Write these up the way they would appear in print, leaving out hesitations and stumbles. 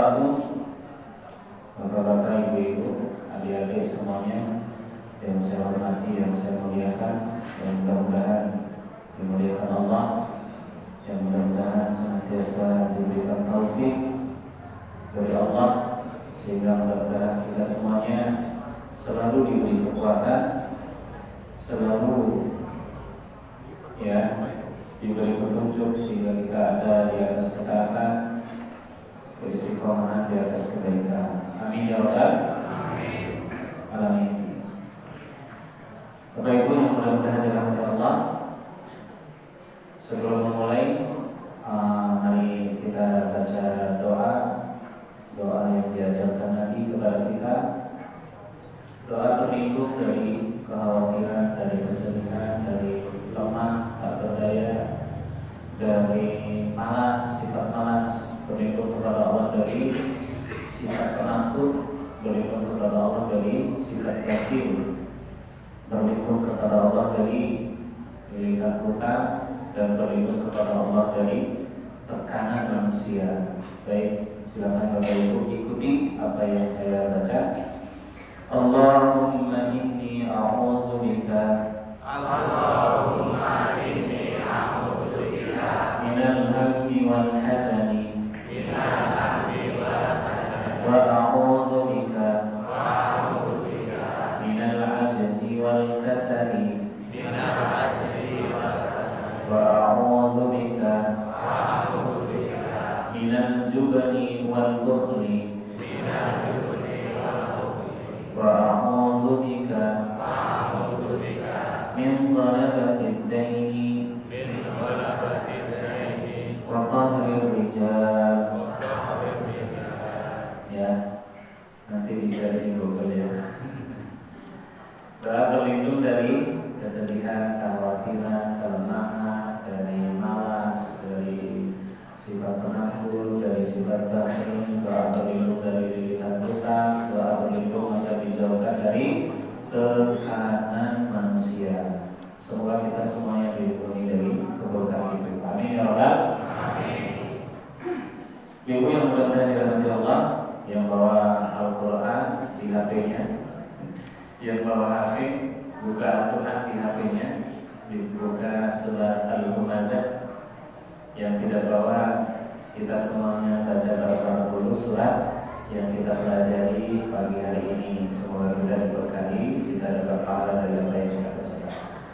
wabarakatuh. Bapak-bapak, ibu-ibu, adik-adik semuanya yang saya hormati, yang saya muliakan, yang mudah-mudahan dimuliakan Allah, yang mudah-mudahan senantiasa diberikan taufik dari Allah, sehingga mudah-mudahan kita semuanya selalu diberi kekuatan, selalu diberi petunjuk sehingga kita ada di atas ketaatan, keistiqomahan di atas kebaikan. Amin ya rabbal alamin. Bapak Ibu yang mudah-mudahan dirahmati Allah, sebelum memulai, mari kita baca doa yang diajarkan Nabi kepada kita. Doa berlindung dari kekhawatiran, dari kesedihan, dari lemah, tak berdaya, dari malas, sifat malas, berlindung kepada Allah dari sifat penakut, berlindung kepada Allah dari sifat yakin, berlindung kepada Allah dari lihat hutang, dan berlindung kepada Allah dari tekanan manusia. Baik, silakan Bapak Ibu ikuti apa yang saya baca. Allahumma inni a'udzubika minal hammi wal hazani wa a'udzubika minal ajzi wal kasali wa a'udzubika minal jubni wal bukhli wa a'udzubika min dhalabatid daini wa qahrir rijal. Ya, nanti dijadiin Google ya. Doa berlindung dari kesedihan, kekhawatiran, kelemahan, dari malas, dari sifat penakut, dari sifat batin. Doa berlindung dari lihat hutang. Doa berlindung agar dijauhkan dari tekanan manusia. Semoga kita semuanya dilindungi dari keburukan itu. Amin ya rabbal alamin. Ibu yang mudah-mudahan dirahmati Allah, yang bawa Al-Quran di HP-nya, yang bawa HP, buka Al-Quran di HP-nya, dibuka surat Al-Humazah. Yang tidak bawa, kita semuanya baca beberapa dulu surat yang kita pelajari pagi hari ini. Semoga kita diberkahi, kita dapat pahala dari apa yang kita baca.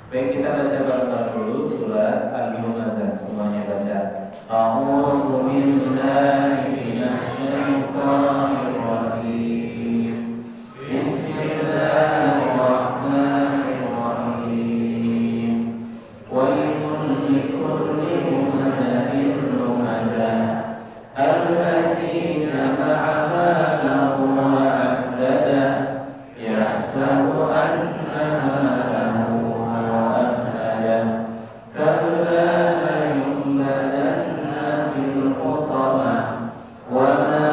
Baik, kita baca beberapa dulu surat Al-Humazah. Semuanya baca. A'udzu billahi minasy syaithanir rajim. Bismillahirrahmanirrahim. Wailun likulli humazatin lumazah alladzi jama'a malahu wa 'addadah yahsabu anna malahu akhladah kalla layumbadanna fil hutamah wa ma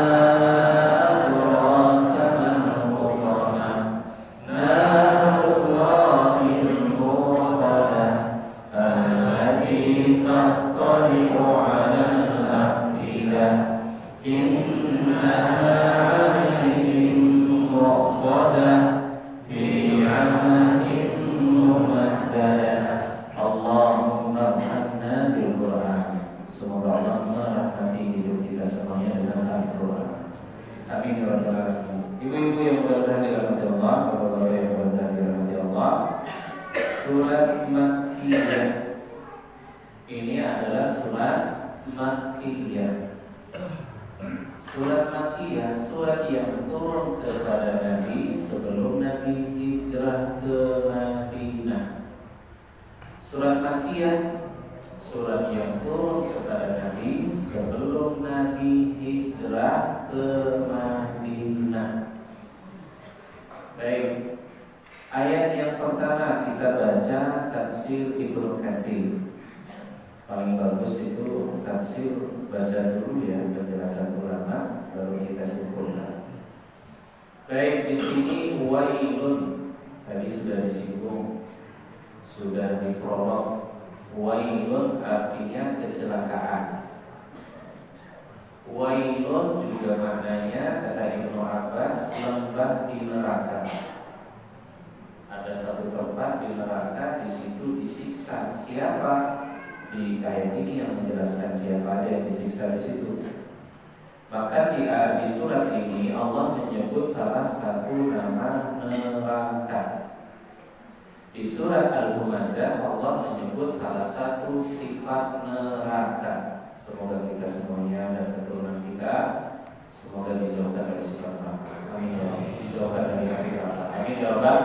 adraka mal hutamah narullahil muqadah allati tattali'u 'alal afidah innaha 'alayhim muqsadah fi 'amadin mumaddadah. Allahumma arhamna bil Qur'an. Semoga Allah merahmati hidup kita semuanya dengan Al-Quran. Amin ya rabbal alamin. Ibu-ibu yang mudah-mudahan dirahmati Allah, bapak-bapak yang mudah-mudahan dirahmati Allah, surat Makkiyah ini adalah surat Makkiyah. Surat Makkiyah, surat yang turun kepada Nabi sebelum Nabi hijrah ke Madinah. Surat Makkiyah, surat yang turun kepada Nabi sebelum Nabi hijrah ke Madinah. Baik, ayat yang pertama kita baca tafsir Ibnu Katsir. Paling bagus itu tafsir, baca dulu ya penjelasan ulama, baru kita simpulkan. Baik, di sini wailun tadi sudah disinggung, sudah diprolog. Wailun artinya kecelakaan. Wailun juga maknanya kata Ibnu Abbas lembah di neraka. Ada satu tempat di neraka, di situ disiksa. Siapa? Di ayat ini yang menjelaskan siapa aja yang disiksa di situ. Maka di surat ini Allah menyebut salah satu nama neraka. Di surat Al-Humazah Allah menyebut salah satu sifat neraka. Semoga kita semuanya dan keturunan kita semoga dijauhkan dari sifat neraka. Amin ya Allah. Dijauhkan dari api neraka. Amin ya Allah.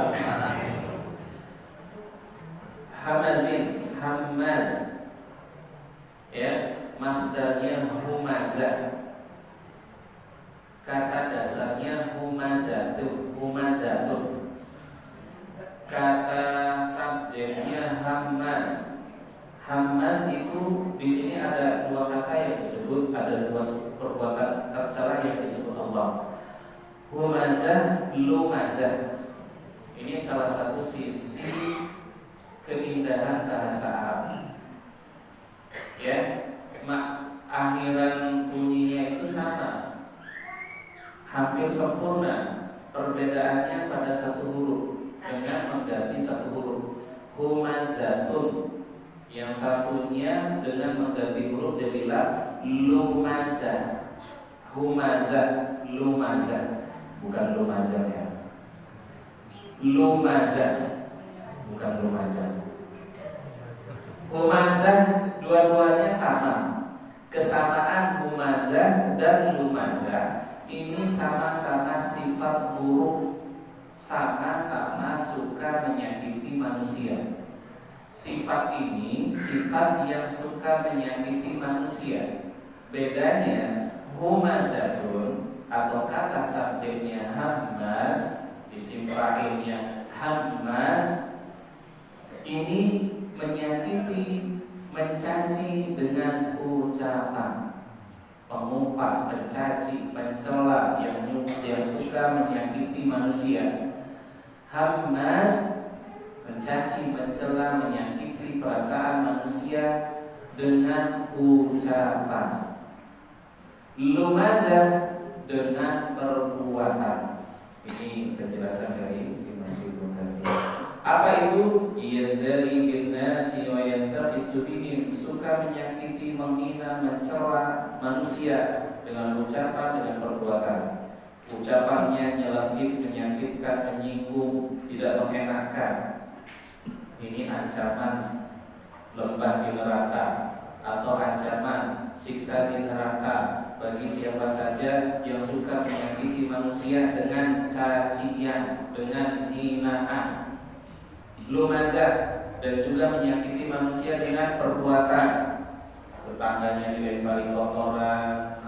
Hamazin, hamaz, ya, masdarnya humazah. Kata dasarnya humazatun. Kata subjeknya hamaz. Hamaz itu di sini ada dua kata yang disebut, ada dua perbuatan tercela yang disebut Allah. Humazah, lumazah. Ini salah satu sisi keindahan bahasa Arab. Ya, akhiran bunyinya itu sama, hampir sempurna. Perbedaannya pada satu huruf dengan mengganti satu huruf. Humazatun. Yang satunya dengan mengganti huruf jadilah lumazah. Humazah, lumazah, bukan lumazah ya. Lumazah, bukan lumazah. Humazah dua-duanya sama. Kesamaan humazah dan lumazah ini sama-sama sifat buruk, sama-sama suka menyakiti manusia. Sifat ini sifat yang suka menyakiti manusia. Bedanya humazatun atau kata subjeknya hamaz, isim fa'ilnya hamaz, ini menyakiti, mencaci dengan ucapan, mengumpat, mencaci, mencela, yang suka menyakiti manusia. Hamaz mencaci, mencela, menyakiti perasaan manusia dengan ucapan. Lumazah dengan perbuatan. Ini penjelasan dari Imam Ibnu Katsir. Apa itu? Yazdali bin nasi wa yantaqisu bihim, suka menyakiti, menghina, mencela manusia dengan ucapan, dengan perbuatan. Ucapannya nyelekit, menyakitkan, menyinggung, tidak mengenakan. Ini ancaman lembah di neraka atau ancaman siksa di neraka bagi siapa saja yang suka menyakiti manusia dengan cacian, dengan hinaan. Lumazah, dan juga menyakiti manusia dengan perbuatan. Tetangganya dilempari kotoran,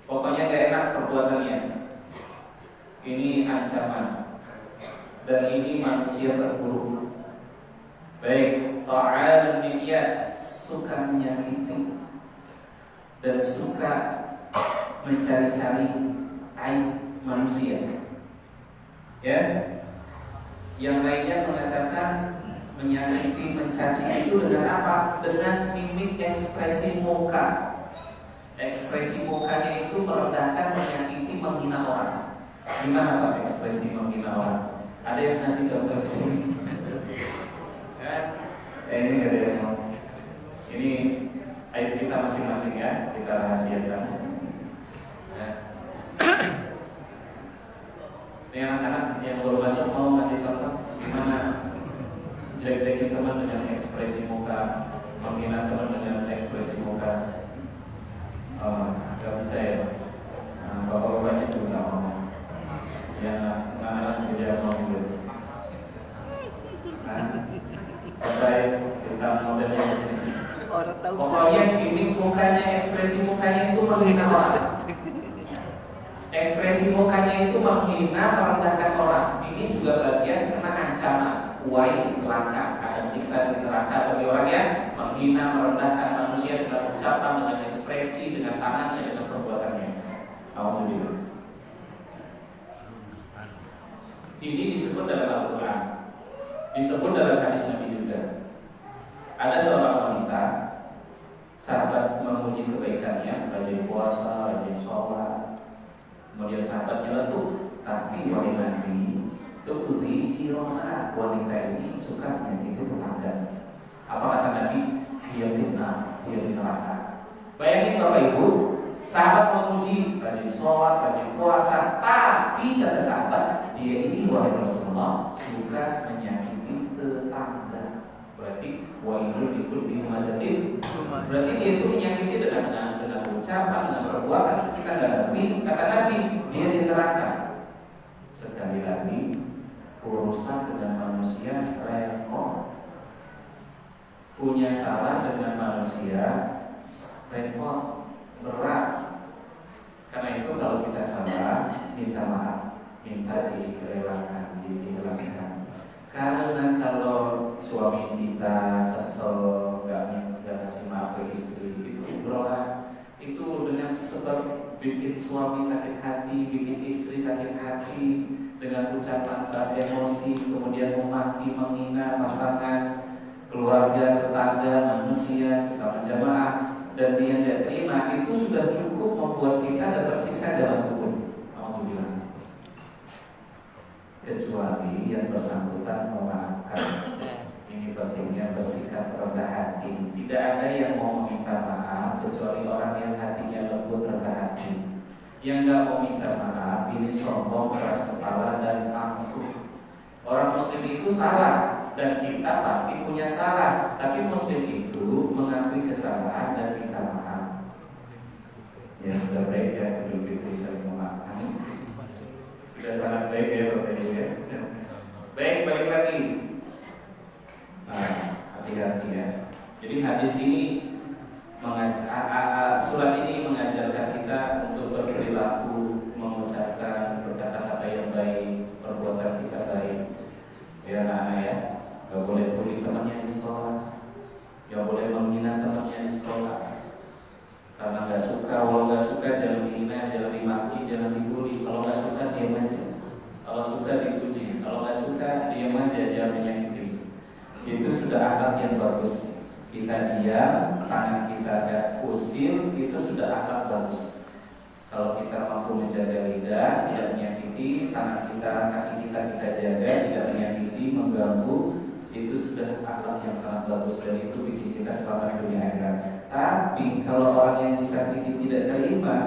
pokoknya gak enak perbuatannya. Ini ancaman. Dan ini manusia terburuk. Baik, ta'al niyat, suka menyakiti dan suka mencari-cari aib manusia. Ya. Yang lainnya mengatakan menyakiti, mencaci itu dengan apa? Dengan mimik ekspresi muka. Ekspresi mukanya itu merendahkan, menyakiti, menghina orang. Gimana Pak ekspresi menghina orang? Ada yang ngasih contoh di sini? Ini nggak ada yang mau. Ini aib kita masing-masing ya, kita rahasiakan. Ini anak-anak yang baru masuk mau ngasih contoh gimana jelek-jelekin teman dengan ekspresi muka, menghina teman dengan ekspresi muka. Gak bisa ya Pak. Bapak-bapaknya juga nggak mau. Yang anak-anak juga mau gitu. Sampai kita modelnya begini. Pokoknya gimmick mukanya, ekspresi mukanya itu menghina orang. Ekspresi mukanya itu menghina, merendahkan orang. Ini juga bagian kena ancaman, wail, celaka, ada siksa di neraka bagi orang yang menghina, merendahkan manusia dengan ucapan, dengan ekspresi, dengan tangannya, dengan perbuatannya. Alhamdulillah. Ini disebut dalam Al-Quran, disebut dalam hadis Nabi juga. Ada seorang wanita, sahabat memuji tu'dhi jiranaha, wanita ini suka menyakiti tetangga. Apa kata Nabi? Hiya fitnah, hiya neraka. Bayangin Bapak Ibu, sahabat memuji, rajin sholat, rajin puasa, tapi kata sahabat, dia ini wahai Rasulullah suka menyakiti tetangga. Berarti wailul likulli humazatin. Berarti dia itu menyakiti dengan ucapan, dengan perbuatan. Kita nggak ngerti. Kata Nabi, dia di neraka. Sekali lagi, urusan dengan manusia repot. Punya salah dengan manusia repot, berat. Karena itu kalau kita salah, minta maaf, minta direlakan, diikhlaskan. Karena kalau suami kita kesel, nggak ngasih maaf ke istri, itu berolah, itu dengan sebab bikin suami sakit hati, bikin istri sakit hati, dengan ucapan saat emosi, kemudian memaki, menghina pasangan, keluarga, tetangga, manusia, sesama jamaah, dan dia tidak terima, itu sudah cukup membuat kita tersiksa dalam kubur. Alhamdulillah. Kecuali yang bersangkutan memaafkan. Ini pentingnya bersikap rendah hati. Tidak ada yang mau meminta maaf kecuali orang yang hatinya lembut, rendah hati. Yang nggak mau minta maaf ini sombong, keras kepala, dan angkuh. Orang Muslim itu salah, dan kita pasti punya salah. Tapi Muslim itu mengakui kesalahan dan minta maaf. Ya sudah baik ya, Idul Fitri saling memaafkan. Sudah sangat baik ya Bapak Ibu ya. Baik, balik lagi. Nah, hati-hati ya. Jadi hadis ini surat ini mengajarkan kita untuk berperilaku, mengucapkan kata-kata yang baik, perbuatan kita baik. Ya anak-anak ya, gak boleh bully temannya di sekolah, gak boleh menghina temannya di sekolah. Karena gak suka, kalau gak suka jangan dihina, jangan dimaki, jangan dibully. Kalau gak suka diam aja. Kalau suka dipuji, kalau gak suka diam aja, jangan menyakiti. Itu sudah akhlak yang bagus. Kita diam, tangan kita gak usil, itu sudah akhlak bagus. Kalau kita mampu menjaga lidah, tidak menyakiti, tangan kita, kaki kita jaga, tidak menyakiti, mengganggu, itu sudah akhlak yang sangat bagus, dan itu bikin kita selamat dunia akhirat. Tapi kalau orang yang disakiti tidak terima,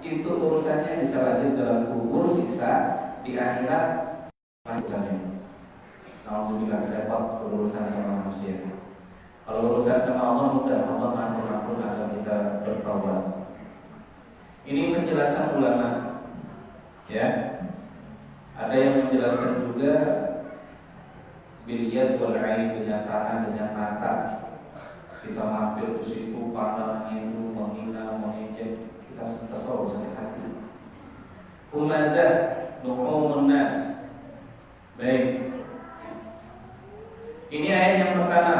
itu urusannya bisa lanjut dalam kubur, siksa di akhirat. Alhamdulillah repot berurusan sama manusia. Kalau urusan sama Allah mudah, Allah ampun asal kita bertaubat. Ini penjelasan ulama, ya. Ada yang menjelaskan juga biliyad wal ain, dengan tangan, dengan mata. Kita mampir ke situ, pandang itu, menghina, mengejek, kita kesal, sakit hati. Humazah, nuhumun nas. Baik. Ini ayat yang pertama.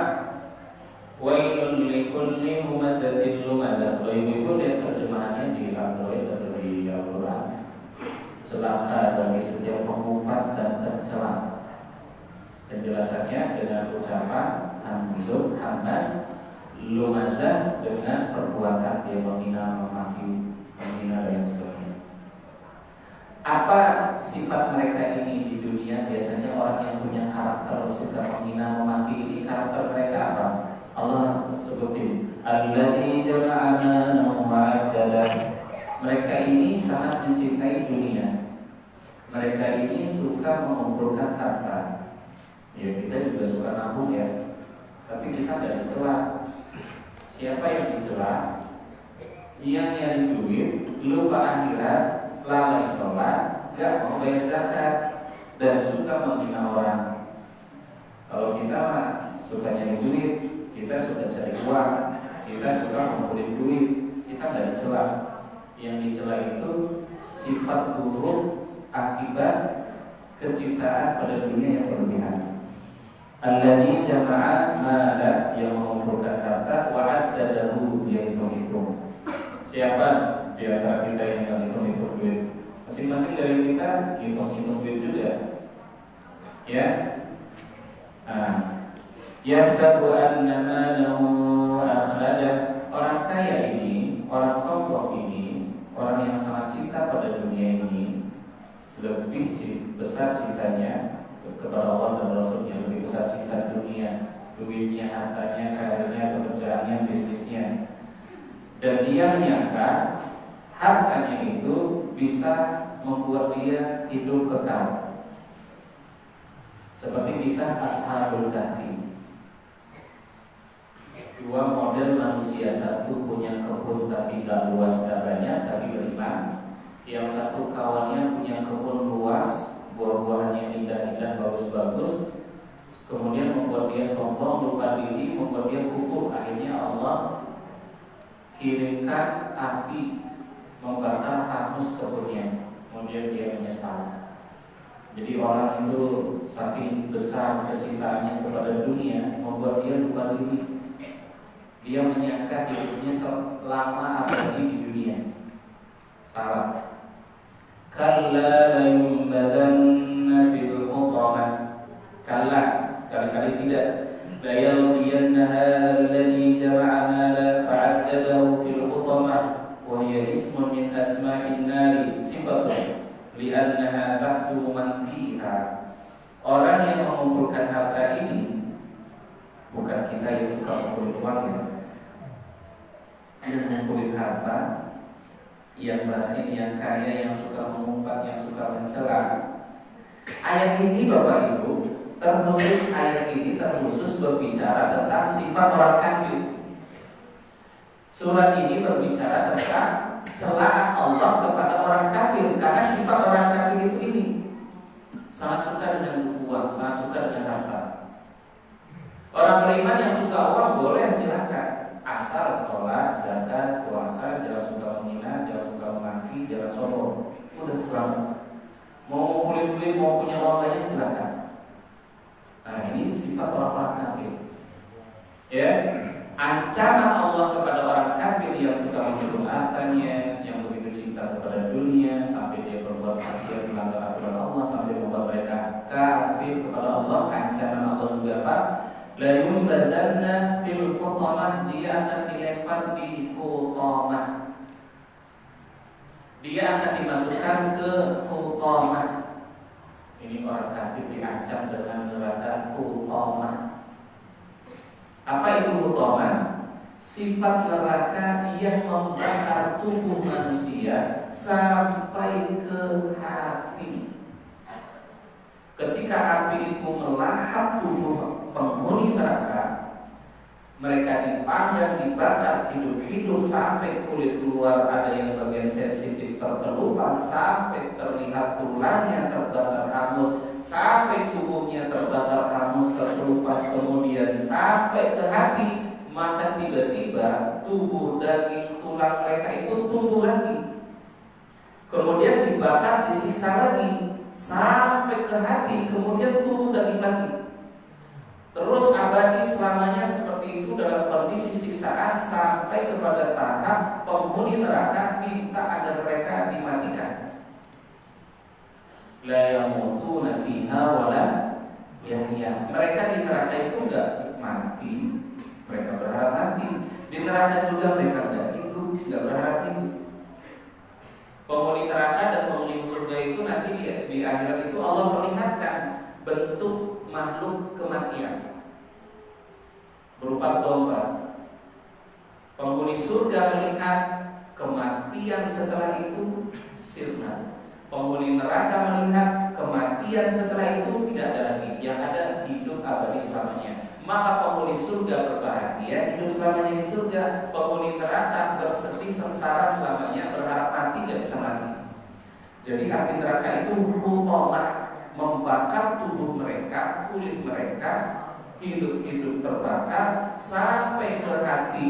Wailun likulli humazatin lumazah. Ibu itu lihat terjemahannya di Android atau di Al-Quran. Celaka bagi setiap pengumpat dan tercela. Penjelasannya dengan ucapan hamzah, hamas, lumazah, dengan perbuatan dia menghina, memaki, menghina dan sebagainya. Apa sifat mereka ini di dunia? Biasanya orang yang punya karakter suka menghina, memaki. Ini karakter mereka apa? Allah sebutin alladzi jama'a malan wa 'addadah. Mereka ini sangat mencintai dunia. Mereka ini suka mengumpulkan harta. Ya kita juga suka nabung ya. Tapi kita tidak dicela. Siapa yang dicela? Yang nyari duit, lupa akhirat, lalai sholat, gak mau bayar zakat, dan suka menghina orang. Kalau kita mah suka nyari duit, kita sudah cari uang, kita suka ngumpulin duit, kita nggak dicela. Yang dicela itu sifat buruk akibat kecintaan pada dunia yang berlebihan. Alladzi jama'a mala, yang mengumpulkan harta, wa 'addadahu, yang hitung-hitung. Siapa di antara kita yang nggak hitung-hitung duit? Masing-masing dari kita hitung-hitung duit juga, ya. Yasabu annama lahu akhlada. Orang kaya ini, orang sombong ini, orang yang sangat cinta pada dunia ini, lebih besar cintanya kepada Allah dan Rasulnya, lebih besar cinta dunia, duitnya, hartanya, karirnya, pekerjaannya, bisnisnya. Dan dia menyangka hartanya itu bisa membuat dia hidup kekal. Seperti kisah Ashabul Kahfi. Dua model manusia, satu punya kebun tapi gak luas dan banyak, tapi beriman. Yang satu kawannya punya kebun luas, buah-buahannya indah-indah, bagus-bagus, kemudian membuat dia sombong, lupa diri, membuat dia kufur. Akhirnya Allah kirimkan api membakar hangus kebunnya, kemudian dia menyesal. Jadi orang itu saking besar kecintaannya kepada dunia membuat dia lupa diri. Dia menyangka hidupnya selama abadi di dunia. Salah. Kalla la yumbadanna fil hutamah. Kalla, sekali-kali tidak. La yalqiyanna hadzal ladzi jama'a mala fa'addadahu fil hutamah wa hiya ismun min asma'in nari sifatun li'annaha tahdu man fiha. Orang yang mengumpulkan harta ini, bukan kita yang suka mengumpulkan uang ya, yang mengumpulkan harta, yang bakhil, yang kaya, yang suka mengumpat, yang suka mencela. Ayat ini Bapak Ibu terkhusus berbicara tentang sifat orang kafir. Surat ini berbicara tentang celaan Allah kepada orang kafir, karena sifat orang kafir itu ini sangat suka dengan uang, sangat suka dengan harta. Orang beriman yang suka uang boleh, silakan, asal sholat, zakat, puasa, jangan suka menghina, jangan suka memaki, jangan sombong, udah selamat. Mau ngumpulin duit, mau punya uang banyak, silakan. Nah, ini sifat orang-orang kafir. Ya, ancaman Allah kepada orang kafir yang suka menjual hartanya, yang begitu cinta kepada dunia, sampai dia berbuat maksiat melanggar aturan Allah, sampai membuat mereka kafir kepada Allah. Ancaman Allah juga apa? La yumbazanna fil hutamah, dia akan dilempar di hutamah. Dia akan dimasukkan ke hutamah. Ini orang kafir diancam dengan neraka hutamah. Apa itu hutamah? Sifat neraka yang membakar tubuh manusia sampai ke hati. Ketika api itu melahap tubuh penghuni neraka, mereka dipanggang, dibakar hidup-hidup sampai kulit keluar, ada yang bagian sensitif terkelupas, sampai terlihat tulangnya terbakar hangus, sampai tubuhnya terbakar hangus, terkelupas, kemudian sampai ke hati. Maka tiba-tiba tubuh, daging, tulang mereka itu tumbuh lagi, kemudian dibakar, disiksa lagi sampai ke hati, kemudian tumbuh daging lagi. Terus abadi selamanya seperti itu dalam kondisi siksaan sampai kepada tahap penghuni neraka minta agar mereka dimatikan. La yamutuna fiha wala yahya. Mereka di neraka itu enggak mati, mereka berharap mati. Di neraka juga mereka enggak hidup, enggak berharap hidup. Penghuni neraka dan penghuni surga itu nanti di akhirat itu Allah perlihatkan bentuk makhluk kematian berupa domba. Penghuni surga melihat kematian setelah itu sirna. Penghuni neraka melihat kematian setelah itu tidak ada lagi, yang ada hidup abadi selamanya. Maka penghuni surga berbahagia hidup selamanya di surga. Penghuni neraka bersedih sengsara selamanya, berharap mati tidak bisa mati. Jadi api neraka itu hutamah, membakar tubuh mereka, kulit mereka, hidup-hidup terbakar sampai ke hati,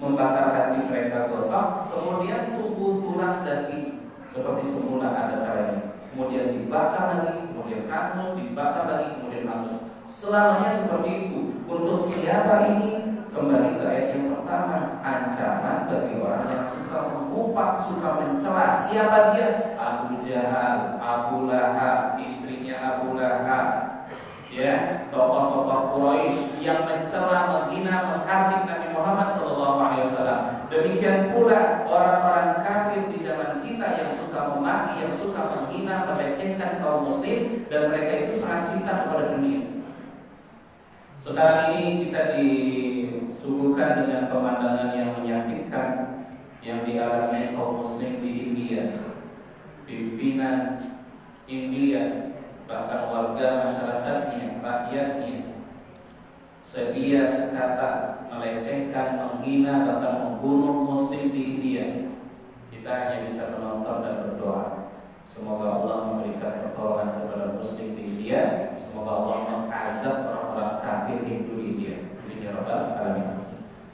membakar hati mereka gosok, kemudian tubuh tulang daging seperti semula ada kalanya, kemudian dibakar lagi, kemudian hangus, dibakar lagi, kemudian hangus. Selamanya seperti itu. Untuk siapa ini? Kembali ke ayat yang pertama, ancaman bagi orang yang suka mengumpat, suka mencela. Siapa dia? Abu Jahal, Abu Lahab, istrinya Abu Lahab, ya, tokoh-tokoh Quraisy yang mencela, menghina, menghardik Nabi Muhammad SAW. Demikian pula orang-orang kafir di zaman kita yang suka suka memaki, yang suka menghina, melecehkan kaum muslim, dan mereka itu sangat cinta kepada dunia. Sekarang ini kita disuguhkan dengan pemandangan yang menyakitkan yang dialami kaum muslim di India. Pimpinan India, bahkan warga masyarakatnya, rakyatnya, sedia sekata melecehkan, menghina, bahkan membunuh muslim di India. Kita hanya bisa menonton dan berdoa. Semoga Allah memberikan pertolongan kepada muslim di India. Semoga Allah mengazab orang-orang kafir Hindu di India. Amin ya rabbal alamin.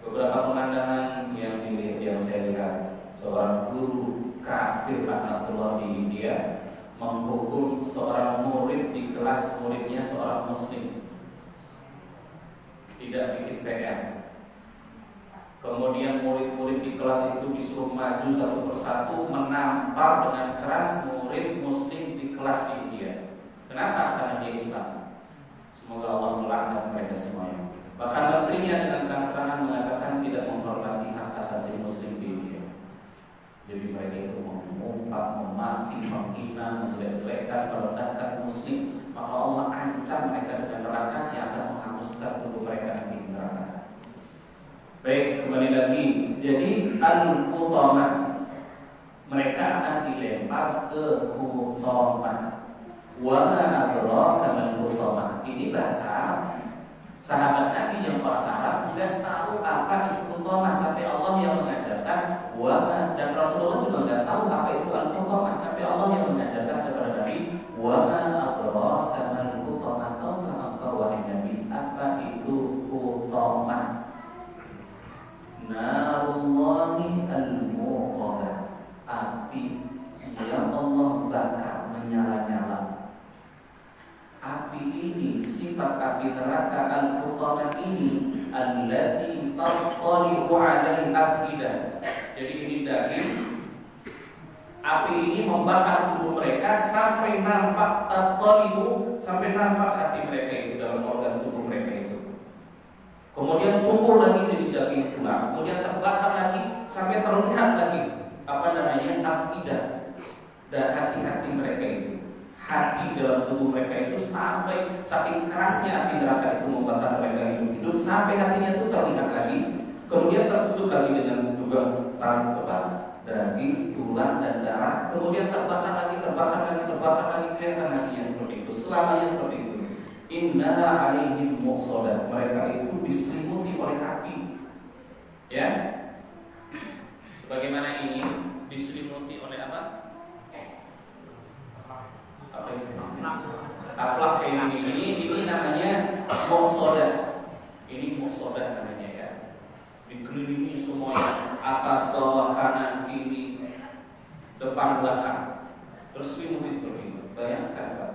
Beberapa pemandangan yang saya lihat, seorang guru kafir laknatullah di India menghukum seorang murid di kelas muridnya seorang muslim tidak bikin PR. Kemudian murid-murid di kelas itu disuruh maju satu persatu menampar dengan keras murid muslim di kelas di India. Kenapa? Karena dia Islam. Semoga Allah melaknat mereka semuanya. Bahkan menterinya dengan terang-terangan mengatakan tidak menghormati hak asasi muslim di India. Jadi mereka itu mengumpat, memaki, menghina, menjelek-jelekkan, merendahkan muslim. Maka Allah ancam mereka dengan neraka yang akan menghanguskan tubuh mereka di neraka. Baik, kembali lagi. Jadi al-Hutamah, mereka akan dilempar ke Hutamah. Wa ma adraka mal Hutamah. Ini bahasa Arab. Sahabat Nabi yang orang Arab tidak tahu apa itu Hutamah sampai Allah yang mengajarkan wa ma, dan Rasulullah juga tidak tahu apa itu al-Hutamah sampai Allah yang mengajarkan kepada Nabi wa ma adraka mal Hutamah. Tahukah engkau wahai Nabi apa itu Hutamah? Narullahi al-muqadah, api yang Allah bakar menyala-nyala. Api ini, sifat api neraka al-Hutamah ini allati tattali'u 'alal afidah. Jadi ini daging. Api ini membakar tubuh mereka sampai nampak tattali'u, sampai nampak hati mereka itu dalam organ tubuh mereka itu. Kemudian tumbuh lagi jadi daging tulang, kemudian terbakar lagi sampai terlihat lagi afidah dan hati-hati mereka itu. Hati dalam tubuh mereka itu sampai saking kerasnya api neraka itu membakar mereka hidup-hidup sampai hatinya itu terlihat lagi, kemudian tertutup lagi dengan lubang daging, tulang dan darah, kemudian terbakar lagi, kelihatan hatinya seperti itu, selamanya seperti itu. Innaha 'alaihim muqsadah, mereka itu diselimuti oleh api. Ya. Bagaimana ini diselimuti oleh apa? Apa ini? Taplak kayak ini namanya muqsadah. Ini muqsadah namanya ya. Dikelilingi semuanya, atas, bawah, kanan, kiri, depan, belakang. Terus diselimuti seperti itu. Bayangkan Pak.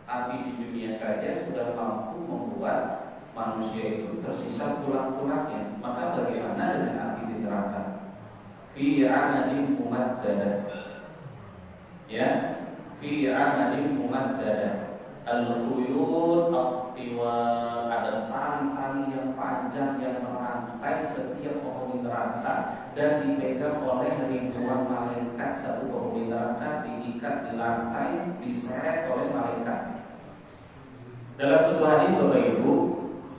Api di dunia saja sudah mampu membuat manusia itu tersisa tulang-tulangnya. Maka bagaimana dengan api di neraka? Fi 'amalin mumaddadah. Ya, fi 'amalin mumaddadah. Al-quyud at-tiwa, ada tali-tali yang panjang yang merantai setiap penghuni neraka dan dipegang oleh ribuan malaikat. Satu penghuni neraka diikat di lantai, diseret oleh malaikat. Dalam sebuah hadis Bapak Ibu,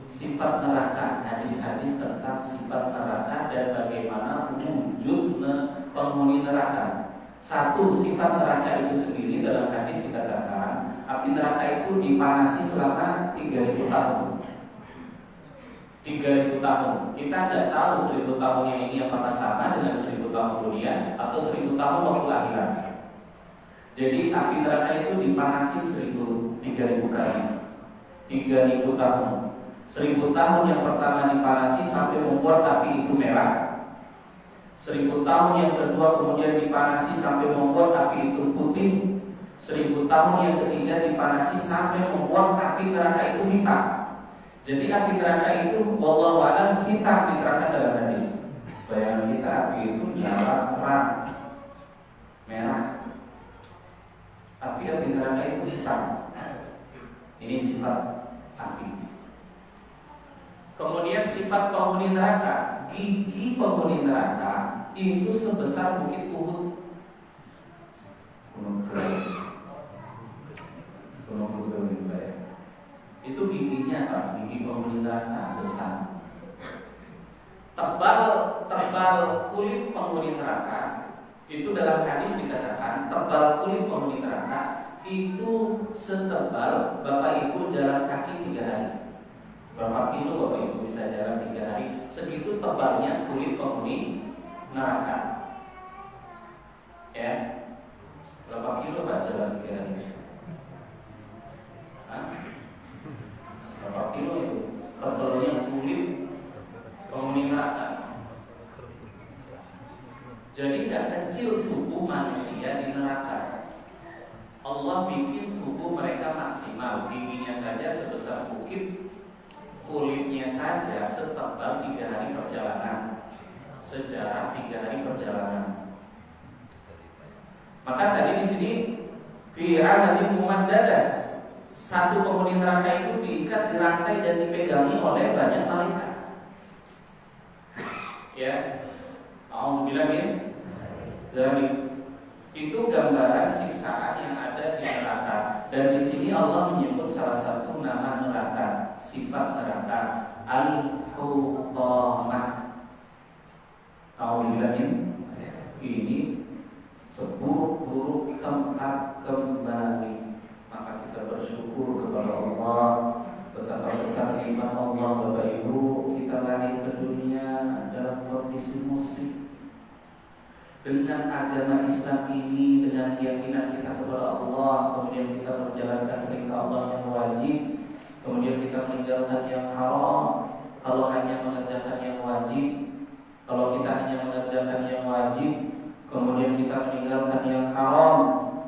sifat neraka, hadis-hadis tentang sifat neraka dan bagaimana wujud penghuni neraka. Satu, sifat neraka itu sendiri dalam hadis dikatakan api neraka itu dipanasi selama 3000 tahun. 3000 tahun. Kita tidak tahu 1000 tahunnya ini apakah sama dengan 1000 tahun dunia atau 1000 tahun waktu akhirat. Jadi api neraka itu dipanasi 3000 kali. 3000 tahun. 1000 tahun yang pertama dipanasi sampai membuat api itu merah. 1000 tahun yang kedua kemudian dipanasi sampai membuat api itu putih. 1000 tahun yang ketiga dipanasi sampai membuat api neraka itu hitam. Jadi api neraka itu wallahu a'lam hitam di neraka dalam hadis. Bayangan kita api itu nyala terang, merah. Api neraka itu hitam. Ini sifat api. Kemudian sifat penghuni neraka, gigi penghuni neraka itu sebesar bukit Uhud. Penuh gitu ya. Itu giginya apa? Gigi penghuni neraka besar. Tebal kulit penghuni neraka itu dalam hadis dikatakan tebal kulit penghuni neraka itu setebal Bapak Ibu jalan kaki 3 hari. Berapa kilo Bapak Ibu bisa jalan 3 hari? Segitu tebalnya kulit penghuni neraka. Ya, berapa kilo Pak jalan 3 hari? Hah? Berapa kilo itu? Tebalnya kulit penghuni neraka. Jadi gak kecil tubuh manusia di neraka. Allah bikin tubuh mereka maksimal. Giginya saja sebesar bukit, kulitnya saja setebal 3 hari perjalanan. Sejarah 3 hari perjalanan. Maka tadi di sini fi amadin mumaddada, satu penghuni neraka itu diikat di rantai dan dipegangi oleh banyak malaikat. Ya, auzubillah min dzalik. Itu gambaran siksaan yang ada di neraka. Dan di sini Allah menyebut salah satu nama neraka, sifat neraka, al-hutamah. Auzubillah min, ini seburuk-buruk tempat kembali. Maka kita bersyukur kepada Allah. Betapa besar iman Allah Bapak Ibu. Kita lahir ke dunia dalam kondisi muslim. Dengan agama Islam ini, dengan keyakinan kita kepada Allah, kemudian kita menjalankan perintah Allah yang wajib, kemudian kita meninggalkan yang haram. Kalau hanya mengerjakan yang wajib, kalau kita hanya mengerjakan yang wajib, kemudian kita meninggalkan yang haram,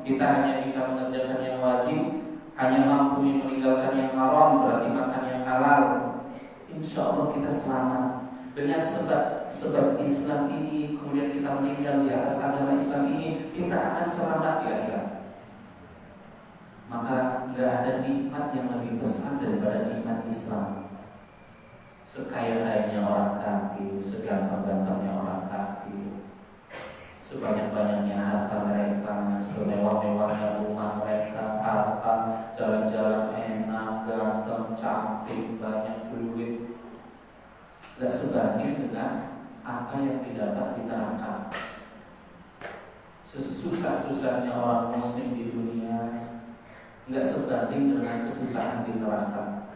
kita hanya bisa mengerjakan yang wajib, hanya mampu meninggalkan yang haram, berarti makan yang halal. Insya Allah kita selamat. Dengan sebab Islam ini, kemudian kita meninggal di atas agama Islam ini, kita akan selamat di akhirat. Maka tidak ada nikmat yang lebih besar daripada nikmat Islam. Sekaya-kayanya orang kafir, segantang-gantangnya orang kafir, sebanyak-banyaknya harta mereka, semewah-mewahnya rumah mereka, harta, jalan-jalan enak, ganteng, cantik, banyak duit, gak sebanding dengan apa yang didapat di neraka. Sesusah-susahnya orang muslim di dunia gak sebanding dengan kesusahan di neraka,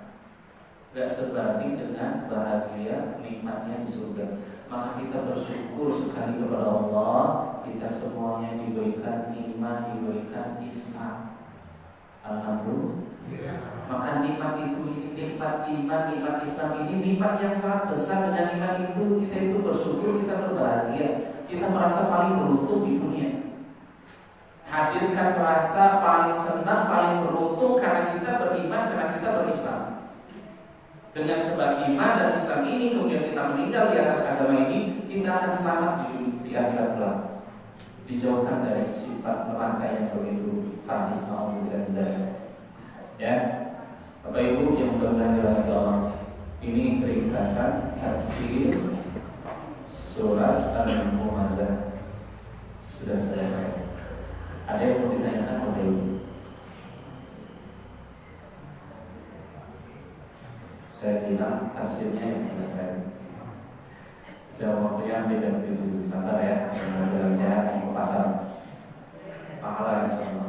gak sebanding dengan bahagia nikmatnya di surga. Maka kita bersyukur sekali kepada Allah, kita semuanya diberikan iman, diberikan Islam. Alhamdulillah. Maka nikmat itu, nikmat iman, nikmat Islam ini nikmat yang sangat besar. Dengan nikmat itu kita itu bersyukur, kita berbahagia, kita merasa paling beruntung di dunia. Hadirkan rasa paling senang, paling beruntung karena kita beriman, karena kita berislam. Dengan sebab iman dan Islam ini, kemudian kita meninggal di atas agama ini, kita akan selamat di akhirat kelak, dijauhkan dari sifat neraka yang begitu sadis. Nauzubillah. Ya, Bapak Ibu yang mudah-mudahan dirahmati Allah, ini ringkasan tafsir surat Al-Humazah sudah selesai. Ada yang mau ditanyakan Bapak Ibu? Saya bilang tafsirnya yang selesai. Saya waktu yang beda 7 sabar ya, mau jalan sehat, mau ke pasar, pahala yang sama.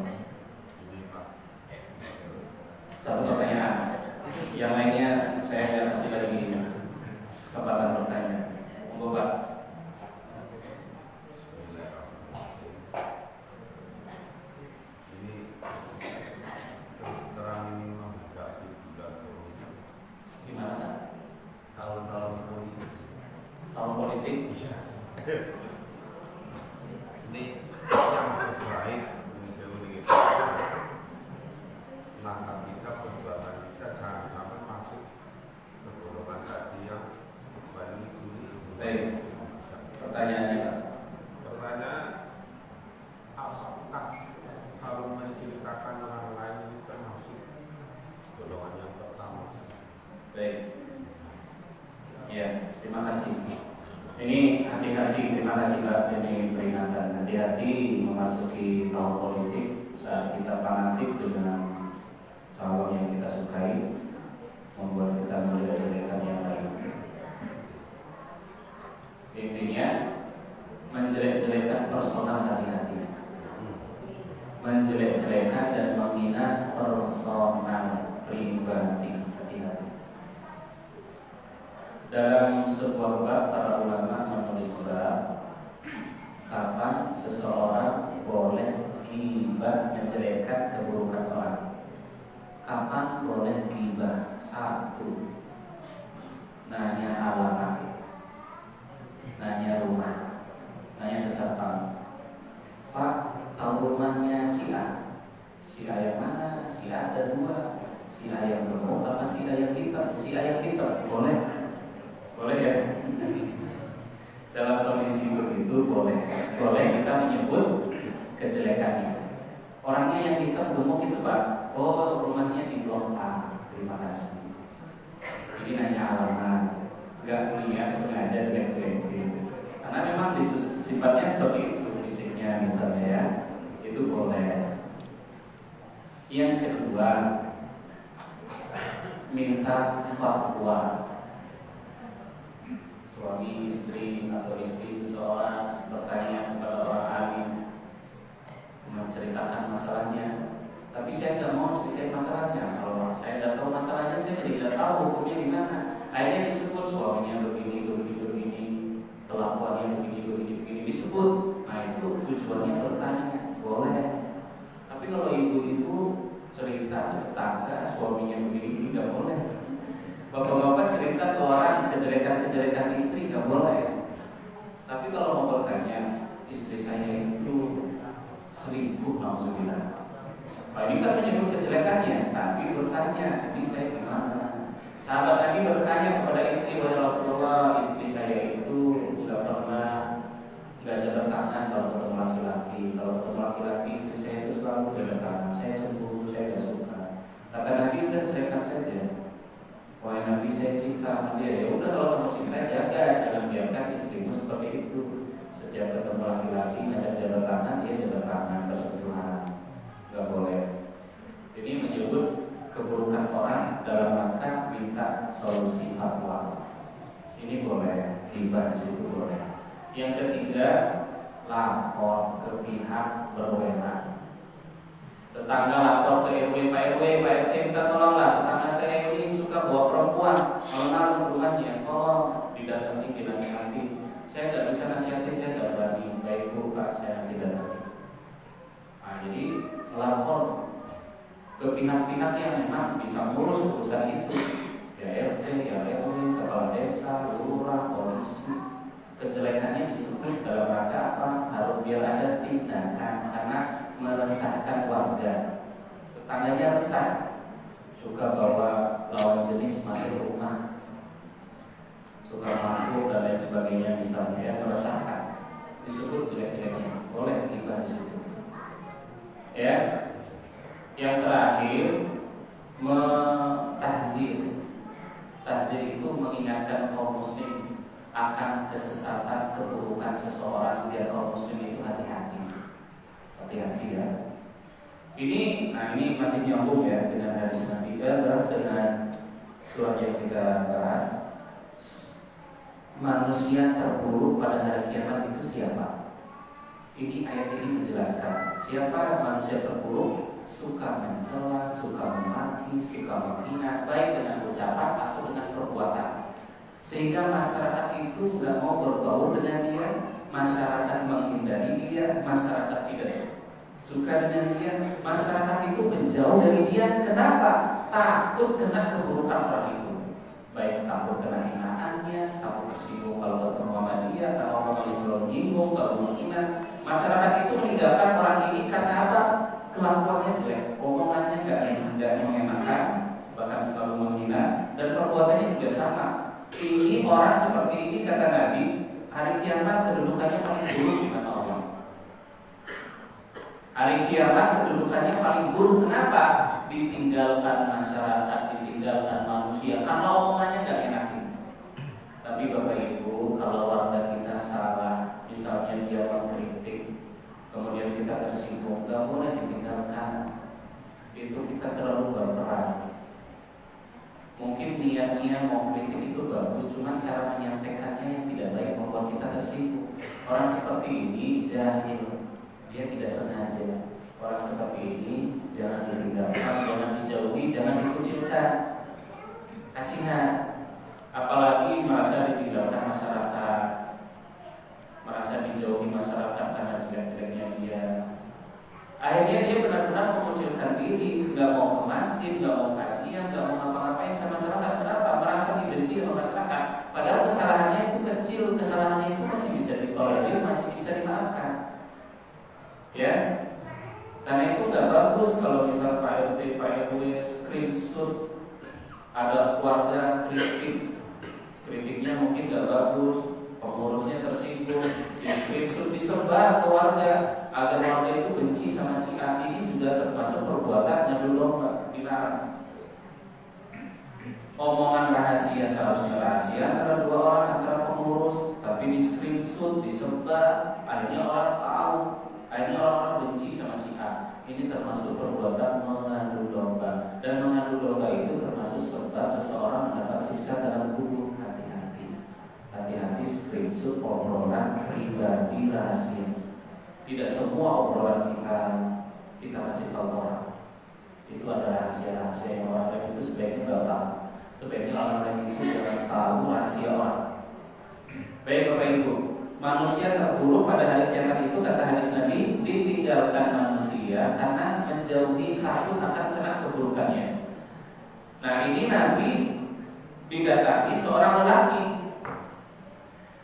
Satu pertanyaan, yang lainnya saya kasih lagi kesempatan bertanya. Monggo Pak. Ini terang ini menghadapi bulan corona. Gimana? Tahun-tahun politik. Tahun politik? Iya. Ini yang terbaik ini langkah kita, perbuatan kita jangan sampai masuk ke golongan tadi yang kembali dulu. Baik. Pertanyaannya Pak. Pertanyaan, apakah kalau menceritakan orang lain itu termasuk golongan yang pertama? Baik. Ya, terima kasih. Ini hati-hati, terima kasih Pak. Ini peringatan, hati-hati memasuki tahun politik saat kita fanatik dengan menjelek-jelekan dan menghina personal pribadi. Hati-hati. Dalam sebuah bab para ulama menulis bab kapan seseorang boleh ghibah menjelekkan keburukan orang. Kapan boleh ghibah? Satu, nanya alamat, nanya rumah, nanya ke satpam. Pak, tahu rumahnya si A? Si A yang mana? Si A ada dua. Si A yang gemuk apa si A yang hitam? Si A yang hitam. Boleh? Boleh ya? Dalam kondisi begitu boleh kita menyebut kejelekannya. Orangnya yang hitam gemuk itu Pak, oh rumahnya di blok A. Terima kasih. Ini nanya alamat, nggak lihat sengaja jelek-jelek gitu. Karena memang sifatnya seperti itu fisiknya misalnya ya, itu boleh. Yang kedua, minta fatwa. Suami istri atau istri seseorang bertanya kepada orang alim, menceritakan masalahnya. Tapi saya nggak mau ceritain masalahnya. Kalau saya tidak tahu masalahnya, saya tidak tahu hukumnya di mana. Akhirnya disebut suaminya begini, kelakuannya begini disebut. Nah itu tujuannya bertanya, boleh. Tapi kalau ibu-ibu cerita tetangga suaminya begini nggak boleh. Bapak-bapak cerita ke orang kejelekan istri nggak boleh. Tapi kalau mau bertanya, istri saya itu selingkuh, nauzubillah. Pak ini kan menyebut kejelekannya, tapi bertanya, ini saya gimana? Sahabat Nabi bertanya kepada istri, wahai Rasulullah, istri saya itu nggak jabat tangan kalau ketemu laki-laki. Kalau ketemu laki-laki, istri saya itu selalu jabat tangan. Saya cemburu, saya nggak suka. Kata Nabi, udah ceraikan saja. Wahai Nabi, saya cinta sama dia. Ya udah, kalau kamu cinta jaga, jangan biarkan istrimu seperti itu. Setiap ketemu laki-laki ada jabat tangan, dia jabat tangan, bersentuhan. Gak boleh. Ini menyebut keburukan orang dalam rangka minta solusi fatwa. Ini boleh, ghibah di situ boleh. Yang ketiga, lapor ke pihak berwenang. Tetangga lapor ke RW, Pak RT minta tolonglah, tetangga saya ini suka bawa perempuan, malam hubungannya, tolong didatangi, dinasihati. Saya nggak bisa nasihatin, saya nggak berani. Baik Bu Pak, saya nanti datangi. Nah, jadi melapor ke pihak-pihak yang memang bisa ngurus urusan itu, ya RT, ya RW, kepala desa, lurah, polisi. Kejelekannya disebut dalam rangka apa? Harus biar ada tindakan karena meresahkan warga. Tetangganya resah, suka bawa lawan jenis masuk rumah, suka mabuk dan lain sebagainya, misalnya ya, meresahkan. Disebut jelek-jeleknya, boleh ghibah di situ. Ya, yang terakhir mentahzir. Tahzir itu mengingatkan kaum muslim akan kesesatan, keburukan seseorang, biar kaum muslim itu hati-hati. Hati-hati ya. Ini masih nyambung ya dengan hadis Nabi, dengan surat yang kita bahas. Manusia terburuk pada hari kiamat itu siapa? Ini ayat ini menjelaskan siapa manusia terburuk, suka mencela, suka memaki, suka menghina, baik dengan ucapan atau dengan perbuatan. Sehingga masyarakat itu nggak mau bergaul dengan dia, masyarakat menghindari dia, masyarakat tidak suka dengan dia, masyarakat itu menjauh dari dia. Kenapa? Takut kena keburukan orang itu. Baik takut kena hinaannya, takut tersinggung kalau ketemu sama dia, kalau orang selalu nyinggung, selalu menghina. Masyarakat itu meninggalkan orang ini karena apa? Kelakuannya jelek, omongannya nggak mengenakan, bahkan selalu menghina, dan perbuatannya juga sama. Ini orang seperti ini kata Nabi, hari kiamat kedudukannya paling buruk di mata Allah. Hari kiamat kedudukannya paling buruk. Kenapa? Ditinggalkan masyarakat, ditinggalkan manusia karena omongannya nggak enakin. Tapi Bapak Ibu, kalau warga kita salah, misalnya dia mengkritik, kemudian kita tersinggung, nggak boleh ditinggalkan. Itu kita terlalu berperan. Mungkin niatnya mau kritik itu bagus, cuma cara menyampaikannya yang tidak baik membuat kita tersinggung. Orang seperti ini jahil, dia tidak sengaja. Orang seperti ini jangan ditinggalkan, jangan dijauhi, jangan dikucilkan. Kasihan, apalagi merasa ditinggalkan masyarakat, merasa dijauhi masyarakat karena jelek-jeleknya dia. Akhirnya dia benar-benar mengucilkan diri, nggak mau ke masjid, nggak mau kajian, nggak mau ngapa-ngapain sama masyarakat. Kenapa? Merasa dibenci oleh masyarakat. Padahal kesalahannya itu kecil, kesalahannya itu masih bisa ditolerir, masih bisa dimaafkan. Ya, karena itu nggak bagus kalau misal Pak RT, Pak RW screenshot ada keluarga kritiknya mungkin nggak bagus, pengurusnya tersinggung, di screenshot disebar ke warga agar warga itu benci sama si A. Ini juga termasuk perbuatan yang belum dilarang. Omongan rahasia seharusnya rahasia antara dua orang, antara pengurus, tapi di screenshot disebar, akhirnya orang tahu, akhirnya orang benci sama si A. Ini termasuk perbuatan mengadu domba, dan mengadu domba itu termasuk sebab seseorang mendapat siksa dalam kubur. Hati-hati screenshot obrolan pribadi rahasia. Tidak semua obrolan kita kasih tahu orang. Itu ada rahasia-rahasia yang orang lain itu sebaiknya nggak tahu. Sebaiknya orang lain itu jangan tahu rahasia orang. Baik Bapak Ibu, manusia terburuk pada hari kiamat itu kata hadis Nabi ditinggalkan manusia karena menjauhi takut akan kena keburukannya. Nah ini Nabi didatangi seorang lelaki.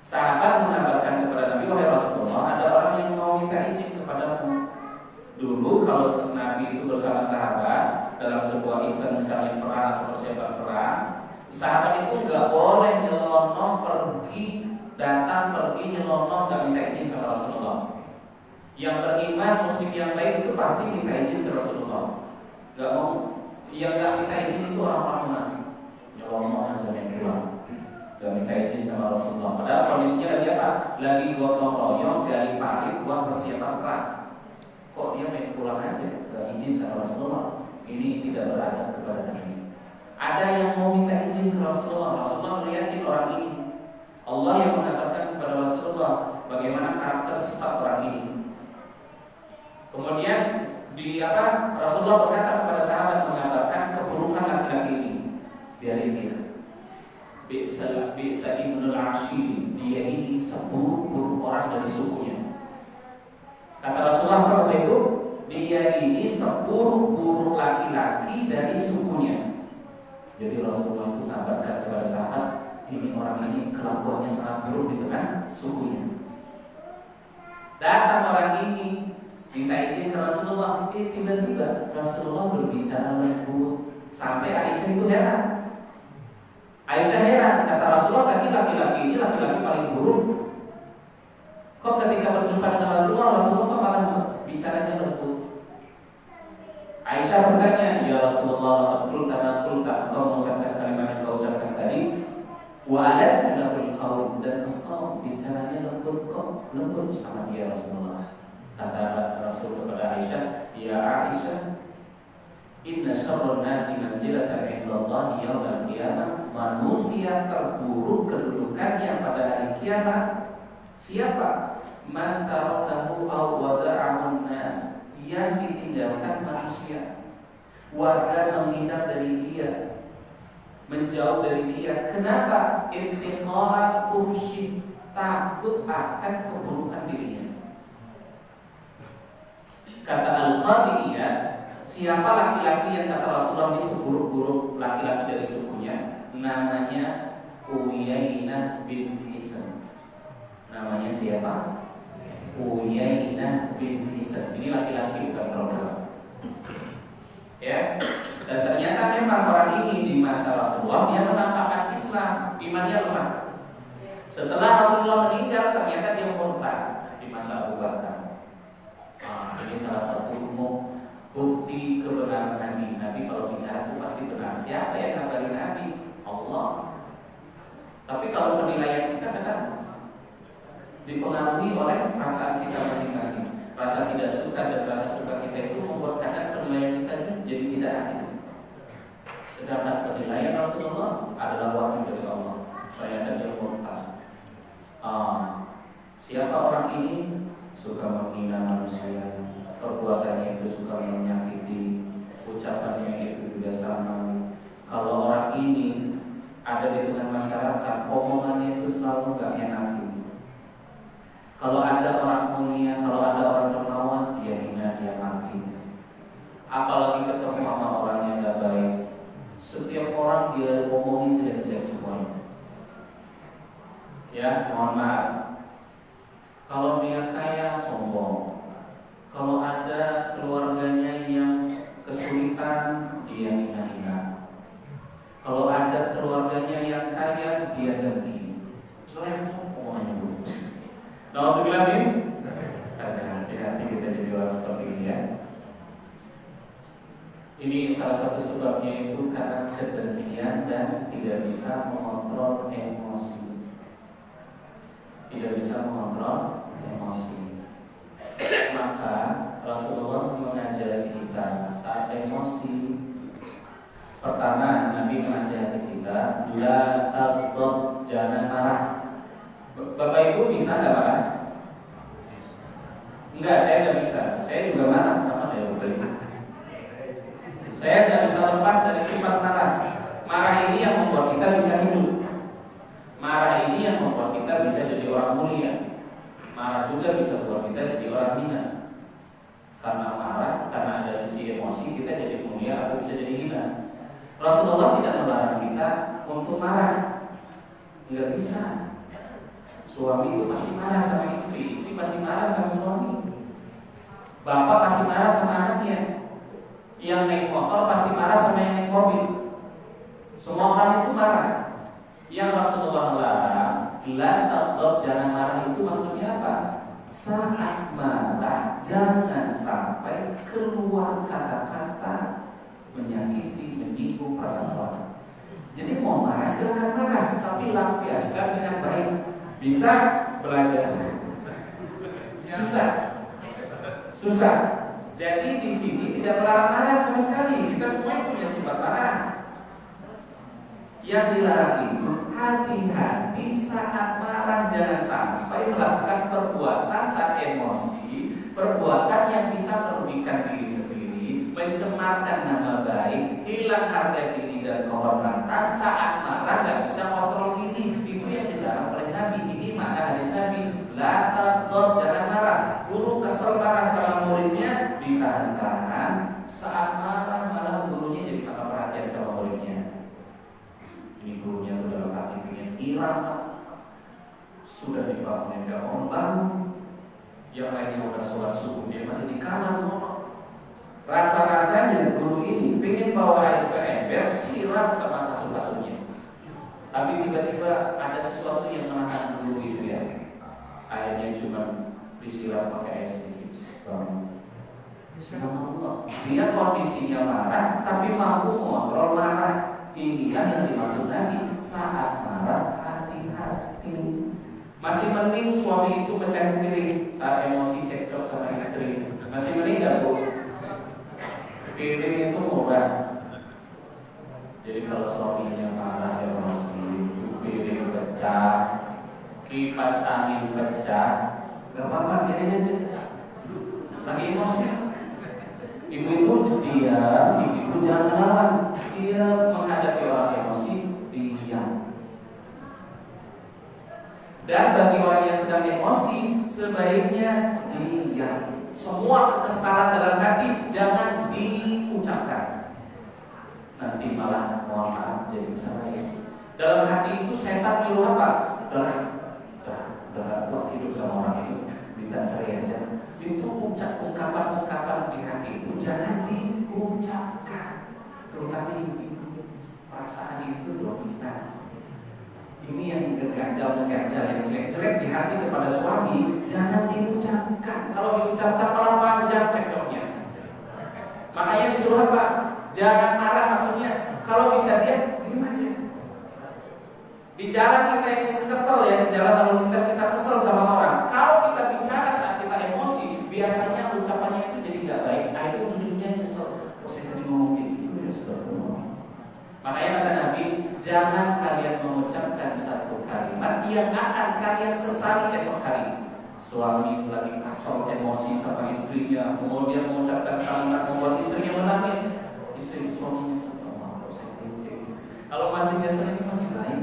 Sahabat mengabarkan kepada Nabi, wahai Rasulullah, ada orang yang mau minta izin kepadamu. Dulu kalau Nabi itu bersama sahabat dalam sebuah event misalnya perang atau persiapan perang, sahabat itu nggak boleh nyelonong pergi nyelonong nggak minta izin sama Rasulullah. Yang beriman muslim yang lain itu pasti minta izin ke Rasulullah. Nggak mau, yang nggak minta izin itu orang-orang munafik, nyelonong aja yang keluar. Gak minta izin sama Rasulullah. Padahal kondisinya lagi apa? Lagi gotong royong dari pagi buat persiapan perang. Kok dia main pulang aja? Gak izin sama Rasulullah. Ini tidak beradab kepada Nabi. Ada yang mau minta izin ke Rasulullah. Rasulullah melihatin orang ini. Allah yang mengatakan kepada Rasulullah bagaimana karakter sifat orang ini. Kemudian Rasulullah berkata kepada sahabat mengabarkan keburukan laki-laki ini. Dia lihat. Bi'sa ibnul Ashiri, dia ini seburuk-buruk orang dari sukunya. Kata Rasulullah Bapak Ibu, dia ini seburuk-buruk laki-laki dari sukunya. Jadi Rasulullah itu kabarkan kepada sahabat, ini orang ini kelakuannya sangat buruk di tengah sukunya. Datang orang ini minta izin ke Rasulullah, tiba-tiba Rasulullah berbicara lembut sampai Aisyah itu heran. Aisyah heran, kata Rasulullah, tadi laki-laki ini laki-laki paling buruk. Kok ketika berjumpa dengan Rasulullah kok malah bicaranya lembut. Aisyah bertanya, ya Rasulullah, engkau mengucapkan kalimat yang kau ucapkan tadi, wa aladna qaul, dan engkau bicaranya lembut, kok lembut sama dia Rasulullah. Kata Rasul kepada Aisyah, ya Aisyah, inna syarrun nasi manzilatan 'inda Allah yaumil qiyamah, manusia terburuk kedudukannya pada hari kiamat siapa? Man tarakahu aw wada'ahu nas, yang ditinggalkan manusia, warga menghindar dari dia, menjauh dari dia. Kenapa? Intiqaran fuhsyi, takut akan keburukan dirinya. Kata Al-Qadiyah, siapa laki-laki yang kata Rasulullah ini seburuk-buruk laki-laki dari sukunya? Namanya Uyainah bin Hisn. Namanya siapa? Uyainah bin Hisn. Ini laki-laki bukan perempuan. Ya. Dan ternyata memang orang ini di masa Rasulullah dia menampakkan Islam, imannya lemah. Setelah Rasulullah meninggal ternyata dia murtad di masa Abu Bakar. Ini salah satu bukti kebenaran Nabi. Nabi kalau bicara itu pasti benar. Siapa yang ngabarin Nabi? Allah. Tapi kalau penilaian kita kadang dipengaruhi oleh perasaan kita masing-masing. Rasa tidak suka dan rasa suka kita itu membuat kadang penilaian kita jadi tidak adil. Sedangkan penilaian Rasulullah adalah wahyu dari Allah. Ternyata dia murtad. Siapa orang ini? Suka menghina manusia, perbuatan keluarganya itu suka menyakiti, ucapannya itu juga sama. Kalau orang ini ada di tengah masyarakat, omongannya itu selalu gak enak. Kalau ada orang mulia, kalau ada orang dermawan, dia hina, dia maki. Apalagi ketemu sama orang yang gak baik, setiap orang dia omongin jelek-jelek semuanya. Ya, mohon maaf. Kalau dia kaya, sombong. Kalau ada keluarganya yang kesulitan, dia hina-hina. Kalau ada keluarganya yang kaya, dia dengki. Soalnya omongannya dulu. Nauzubillah min. Hati-hati kita jadi orang seperti ini ya. Ini salah satu sebabnya itu karena kedengkian dan tidak bisa mengontrol emosi. Tidak bisa mengontrol emosi. Maka Rasulullah mengajari kita saat emosi. Pertama, Nabi menasihati kita, la taghdab, jangan marah. Bapak Ibu bisa nggak marah? Enggak, saya nggak bisa. Saya juga marah sama dari Bapak Ibu. Saya nggak bisa lepas dari sifat marah. Marah ini yang membuat kita bisa hidup. Marah ini yang membuat kita bisa jadi orang mulia. Marah juga bisa membuat kita jadi orang hina. Karena marah, karena ada sisi emosi, kita jadi mulia atau bisa jadi hina. Rasulullah tidak melarang kita untuk marah. Nggak bisa. Suami itu pasti marah sama istri, istri pasti marah sama suami. Bapak pasti marah sama anaknya. Yang naik motor pasti marah sama yang naik mobil. Semua orang itu marah. Yang Rasulullah larang, la taghdab, jangan marah, itu maksudnya apa? Saat marah jangan sampai keluar kata-kata menyakiti, menyinggung perasaan orang. Jadi mau marah silakan marah, tapi lampiaskan dengan baik. Bisa belajar. Susah. Jadi di sini tidak melarang marah sama sekali. Kita semua punya sifat marah. Yang dilarang itu hati-hati saat marah, jangan sampai melakukan perbuatan saat emosi, perbuatan yang bisa merugikan diri sendiri, mencemarkan nama baik, hilang harga diri dan kehormatan. Saat marah gak bisa kontrol diri. Itu yang dilarang oleh Nabi. Ini makna hadis Nabi. La taghdab, jangan marah. Guru kesel marah sama muridnya, ditahan-tahan. Saat marah malah gurunya jadi tambah perhatian sama muridnya. Ini gurunya tuh dalam hati ingin irang, sudah dibangunin gak mau bangun. Yang lainnya udah sholat subuh, dia masih di kamar ngomong. Rasa-rasanya guru ini pengen bawa air seember siram sama kasur-kasurnya. Tapi tiba-tiba ada sesuatu yang menahan guru itu ya. Airnya cuma disiram pakai air sedikit. Subhanallah. Dia kondisinya marah, tapi mampu mengontrol marah. Inilah yang dimaksud Nabi. Saat marah hati-hati. Masih mending suami itu mecahin piring saat emosi cekcok sama istri. Masih mending gak Bu? Piring itu murah. Jadi kalau suaminya marah emosi, piring pecah, kipas angin pecah, gak apa-apa, biarin aja. Lagi emosi. Ibu-ibu diam, ibu-ibu jangan lawan. Dia menghadapi orang emosi, diam. Dan bagi orang yang sedang emosi, sebaiknya diam. Semua kekesalan dalam hati jangan diucapkan. Nanti malah mohon maaf jadi masalah ya. Dalam hati itu setan nyuruh apa? Udah hidup sama orang itu, minta saya aja. Itu ungkapan-ungkapan di hati itu jangan diucapkan. Terutama ibu-ibu, perasaan itu dominan. Ini yang ganjal, yang jelek-jelek di hati kepada suami jangan diucapkan. Kalau diucapkan malah panjang cekcoknya. Makanya disuruh apa? Jangan marah, maksudnya kalau bisa diam aja. Di jalan kita ini kesel ya, di jalan lalu lintas kita kesel sama orang. Kalau kita bicara saat kita emosi, biasanya ucapannya itu jadi gak baik. Nah itu ujung-ujungnya nyesel. Oh saya tadi ngomong gitu ya, makanya kata Nabi, jangan kalian mengucapkan satu kalimat yang akan kalian sesali esok hari. Suami lagi kesel, emosi sama istrinya, kemudian mengucapkan kalimat membuat istrinya menangis. Istri suaminya sedang mau kalau masih nyesel ini masih baik.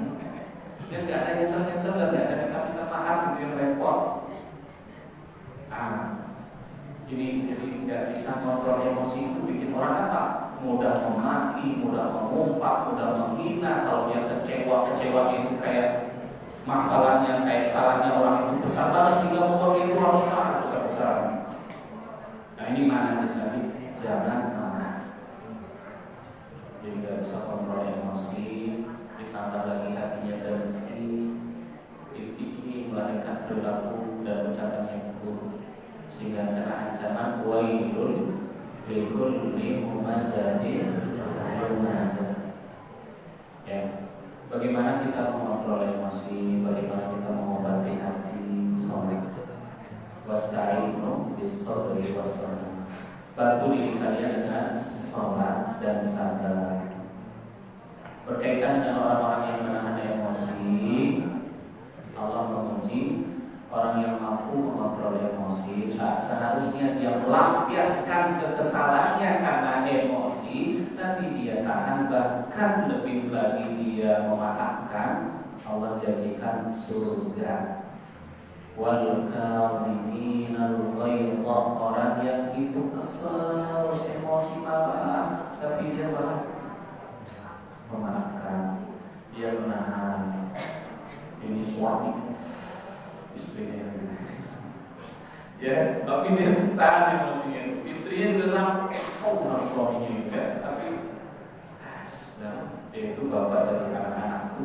Dia nggak ada nyesel-nyesel dan nggak ada minta maaf, yang repot. Ini jadi nggak bisa kontrol emosi itu bikin orang apa? Mudah memaki, mudah mengumpat, mudah menghina. Kalau dia kecewa itu kayak masalahnya, kayak salahnya orang itu besar banget sehingga membuat dia itu harus marah besar-besar. Nah ini mana Islami? Jangan marah. Jadi nggak bisa kontrol emosi, ditambah lagi hatinya dengki, ini melahirkan perilaku dan ucapan yang buruk, sehingga kena ancaman wailul likulli humazahir lumazah. Ya, bagaimana kita mengontrol emosi, bagaimana kita mengobati hati, sholat. Wasta'inu bis-sabri was-salah. Bantu diri kalian dengan sholat dan sabar. Berkaitan dengan orang-orang yang menahan emosi, Allah memuji orang yang mampu mengontrol emosi. Seharusnya dia melampiaskan kekesalannya karena emosi, tapi dia tahan, bahkan lebih lagi dia memaafkan. Allah jadikan surga. Wal kaziminal ghaidha, orang yang itu kesal, emosi marah, tapi dia memaafkan, dia menahan. Ini suami istrinya, ya, tapi dia tahan emosinya. Istrinya juga sama kesal sama suaminya juga, tapi dia itu bapak dari anak-anakku,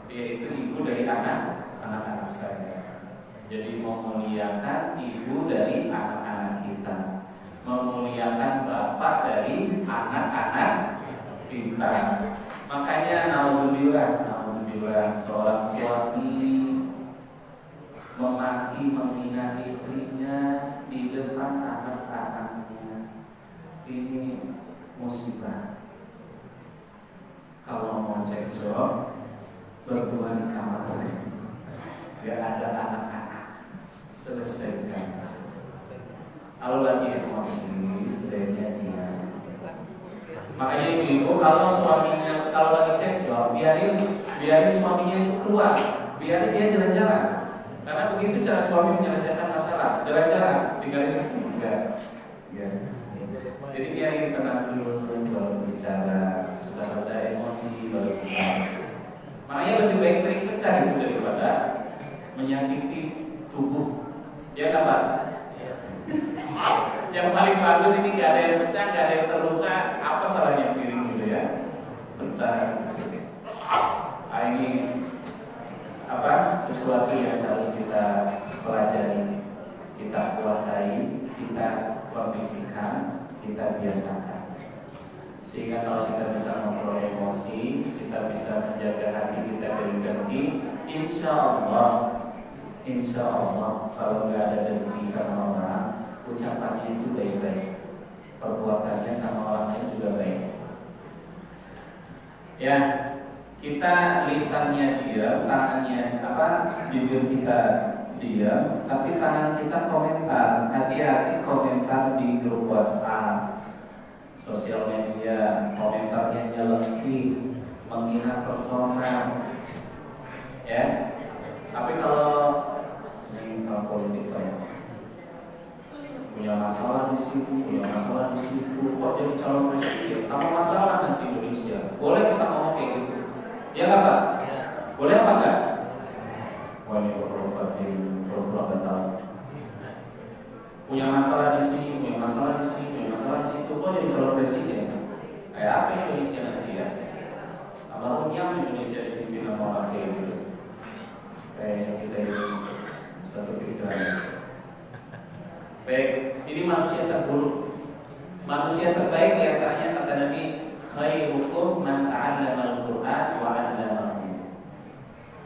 dia itu ibu dari anak-anak saya. Jadi memuliakan ibu dari anak-anak kita, memuliakan bapak dari anak-anak kita. Makanya nauzubillah seorang suami memaki menghina istrinya di depan anak-anaknya, ini musibah. Kalau mau cekcok berdua di kamar, gak ada anak-anak, selesaikan. Kalau lagi emosi, sebaiknya dia. Makanya ibu kalau suaminya kalau lagi cekcok, biarin suaminya itu keluar, biarin dia jalan-jalan. Karena begitu cara suami menyelesaikan masalah, jalan-jalan, tinggalin istri juga. Ya. Jadi biarin tenang dulu baru bicara, sudah ada emosi baru bicara. Makanya lebih baik pecah itu daripada menyakiti tubuh. Ya kan Pak? Yang paling bagus ini gak ada yang pecah, gak ada yang terluka. Apa salahnya piring gitu ya? Pecah. Ini apa? Sesuatu yang harus kita pelajari, kita kuasai, kita kondisikan, kita biasakan. Sehingga kalau kita bisa mengontrol emosi, kita bisa menjaga hati kita dari dengki. Insya Allah kalau nggak ada dengki sama orang, ucapannya itu baik-baik, perbuatannya sama orang lain juga baik. Ya, kita lisannya diam, tangannya bibir kita diam, tapi tangan kita komentar. Hati-hati komentar di grup WhatsApp, sosial media, komentarnya nyelekit, menghina personal. Ya, tapi kalau politik punya masalah di situ, kok jadi calon presiden, apa masalah nanti Indonesia? Boleh kita ngomong kayak gitu? Ya nggak Pak? Boleh apa enggak? Wah ini beberapa tahun punya masalah di sini, punya masalah di situ, kok jadi calon presiden? Kayak apa Indonesia nanti ya? Alhamdulillah Indonesia dipimpin sama orang kayak gitu. Kayaknya kita ini satu pikiran. Baik, ini manusia terburuk. Manusia terbaik di antaranya kata Nabi, khairukum man ta'allama al-Qur'an wa 'allamahu.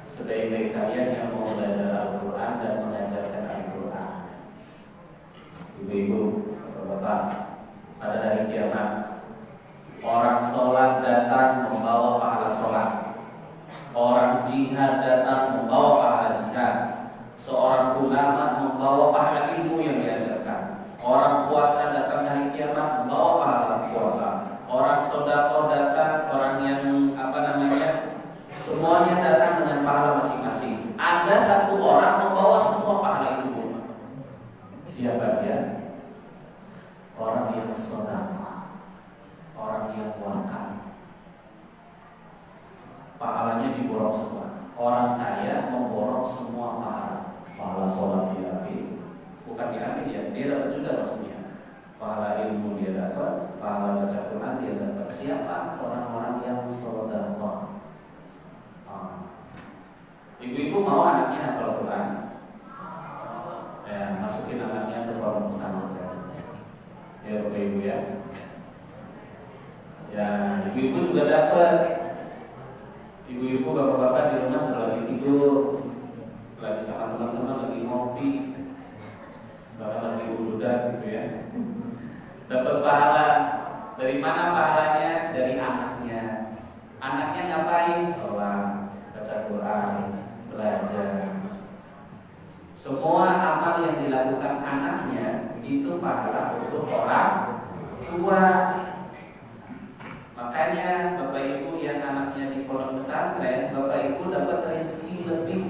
Sebaik-baik kalian yang mau belajar Al-Qur'an dan mengajarkan Al-Qur'an. Ibu-ibu, bapak-bapak, pada hari kiamat orang sholat datang membawa pahala sholat, orang jihad datang membawa pahala jihad. Seorang ulama membawa pahala ilmu yang diajarkan. Orang puasa datang hari kiamat membawa pahala puasa. Orang sedekah datang, orang yang semuanya datang dengan pahala masing-masing. Ada satu orang membawa semua pahala itu. Siapa dia? Orang yang sedekah, orang yang wakaf. Pahalanya diborong semua. Orang kaya memborong semua pahala. Pahala sholat diambil, bukan diambil dia dapat juga maksudnya. Pahala ilmu dia dapat, pahala baca Quran dia dapat. Siapa? Orang-orang yang sedekah. Ibu-ibu mau anaknya hafal Quran, ya masukin anaknya ke pondok pesantren. Ya Bapak Ibu ya. Ya ibu-ibu juga dapat. Ibu-ibu bapak-bapak di rumah lagi tidur, lagi sama teman-teman lagi ngopi, bahkan lagi ududan gitu ya. Dapat pahala. Dari mana pahalanya? Dari anaknya. Anaknya ngapain? Sholat, baca Quran, belajar. Semua amal yang dilakukan anaknya itu pahala untuk orang tua. Makanya Bapak Ibu yang anaknya di pondok pesantren, Bapak Ibu dapat rezeki lebih.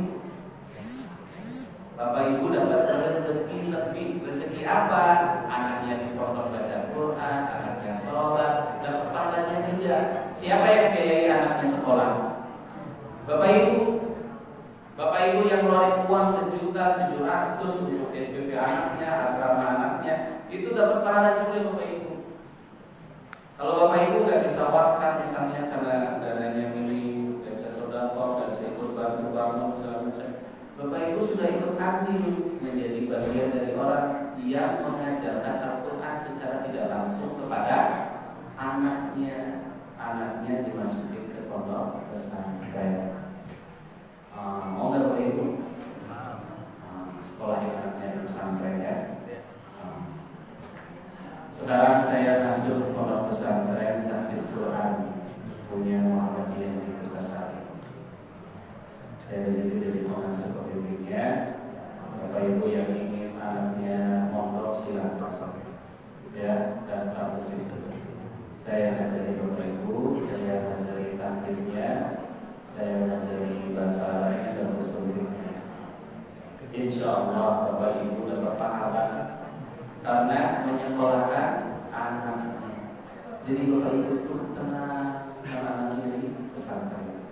Bapak Ibu dapat rezeki lebih. Rezeki apa? Anaknya di pondok baca Quran, anaknya sholat, dapat pahalanya juga. Siapa yang biayai anaknya sekolah? Bapak Ibu. Bapak Ibu yang ngeluarin uang 1.700.000 untuk SPP anaknya, asrama anaknya, itu dapat pahala juga Bapak Ibu. Kalau Bapak Ibu nggak bisa wakaf misalnya karena dananya minim, nggak bisa sedekah, nggak bisa ikut bantu segala macam, Bapak Ibu sudah ikut andil menjadi bagian dari orang yang mengajarkan Al-Quran secara tidak langsung kepada anaknya dimasukin ke pondok pesantren. Mau nggak Bapak Ibu? Sekolah anaknya di pesantren ya. Sekarang saya masuk pondok pesantren Tahfiz Quran punya Muhammadiyah di Puskesari. Saya di situ jadi pengasuh pembimbingnya. Bapak Ibu yang ingin anaknya mondok silakan ya, datang ke situ. Saya ngajari Bapak Ibu, saya ngajari tahfiznya, saya ngajari bahasa Arabnya dan usulnya. Insya Allah Bapak Ibu dapat pahala karena menyekolahkan anaknya. Jadi Bapak Ibu itu tenang, anak-anaknya di pesantren.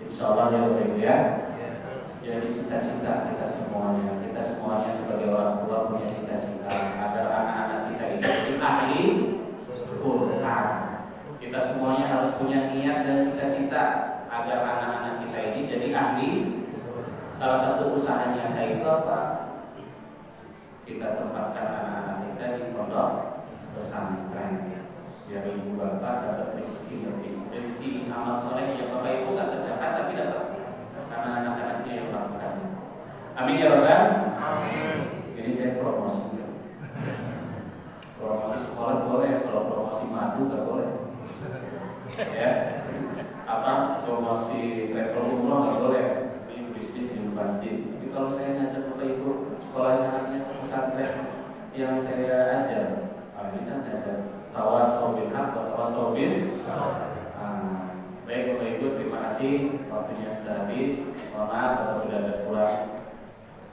Insya Allah ya Bapak Ibu ya. Jadi cita-cita kita semuanya sebagai orang tua punya cita-cita agar anak-anak kita ini jadi ahli Quran. Kita semuanya harus punya niat dan cita-cita agar anak-anak kita ini jadi ahli. Salah satu usahanya itu apa? Kita tempatkan anak-anak kita di pondok pesantren biar ibu bapak dapat rezeki amal soleh yang Bapak Ibu nggak kerjakan tapi dapat karena anak-anaknya yang melakukan. Amin ya Rabbal. Amin. Ini saya promosi sekolah boleh, kalau promosi madu nggak boleh ya. Promosi travel umroh nggak boleh, ini bisnis ini pasti. Tapi kalau saya ngajak Bapak Ibu sekolahnya anaknya pesantren yang saya ajar, ini kan ajar tawasau bil haq wa tawasau bis. Baik Bapak Ibu, terima kasih, waktunya sudah habis. Mohon maaf apabila ada kurang,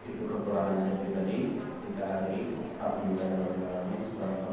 itu kekurangan saya pribadi. Kita akhiri. Alhamdulillah.